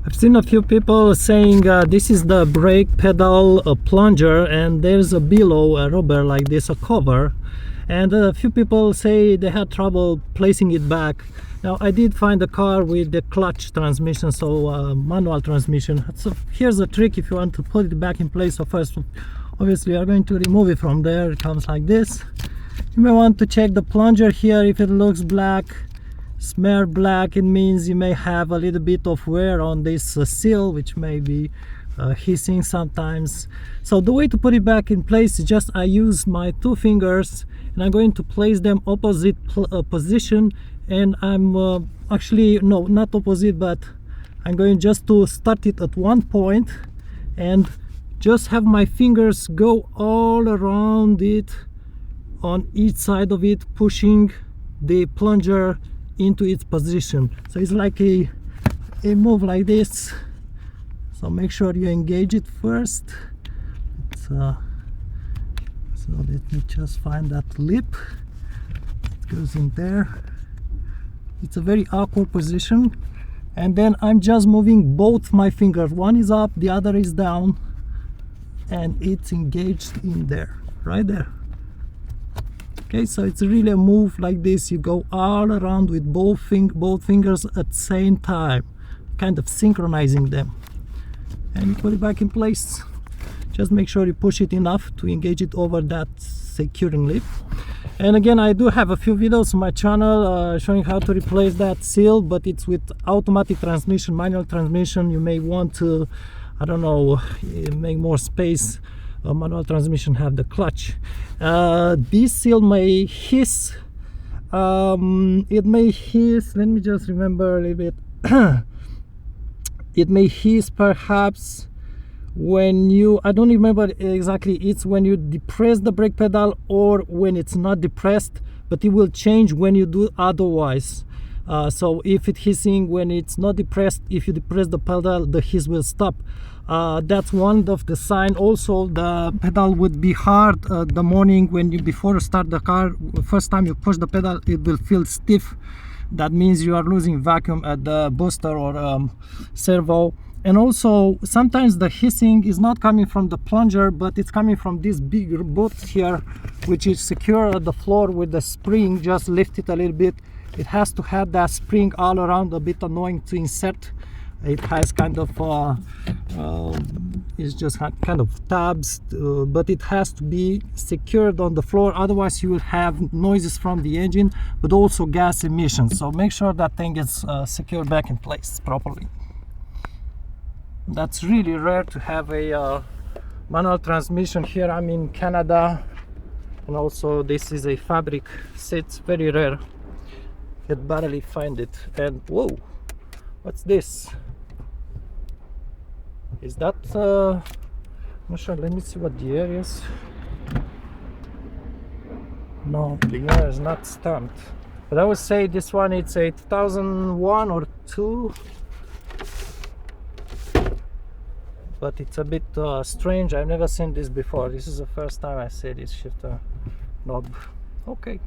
I've seen a few people saying this is the brake pedal plunger, and there's a below a rubber like this, a cover, and a few people say they had trouble placing it back. Now I did find a car with the clutch transmission, so manual transmission. So here's a trick if you want to put it back in place. So first, obviously you're going to remove it from there. It comes like this. You may want to check the plunger here. If it looks black, smear black, it means you may have a little bit of wear on this seal, which may be hissing sometimes. So the way to put it back in place is just I use my two fingers and I'm going to place them opposite position, and I'm actually no, not opposite, but I'm going just to start it at one point and just have my fingers go all around it on each side of it, pushing the plunger into its position. So it's like a move like this. So make sure you engage it first. So let me just find that lip. It goes in there. It's a very awkward position, and then I'm just moving both my fingers. One is up, the other is down, and it's engaged in there, right there. Okay, so it's really a move like this. You go all around with both fingers at the same time, kind of synchronizing them, and you put it back in place. Just make sure you push it enough to engage it over that securing lip. And again, I do have a few videos on my channel showing how to replace that seal, but it's with automatic transmission. Manual transmission, you may want to, I don't know, make more space. Manual transmission have the clutch. This seal may hiss. It may hiss, let me just remember a little bit. It may hiss perhaps when you, I don't remember exactly, it's when you depress the brake pedal or when it's not depressed, but it will change when you do otherwise. So if it's hissing when it's not depressed, if you depress the pedal, the hiss will stop. That's one of the sign. Also, the pedal would be hard the morning when you, before you start the car, first time you push the pedal, it will feel stiff. That means you are losing vacuum at the booster or servo. And also sometimes the hissing is not coming from the plunger, but it's coming from this big boot here, which is secure at the floor with the spring. Just lift it a little bit. It has to have that spring all around, a bit annoying to insert. It has kind of it's just kind of tabs, but it has to be secured on the floor, otherwise you will have noises from the engine, but also gas emissions. So make sure that thing is secured back in place properly. That's really rare to have a manual transmission here. I'm in Canada, and also this is a fabric seat, very rare. You barely find it. And whoa, what's this? Is that I'm not sure, let me see what the air is. No, the air is not stamped, but I would say this one, it's a 2001 or 2, but it's a bit strange. I've never seen this before. This is the first time I see this shifter knob. Okay.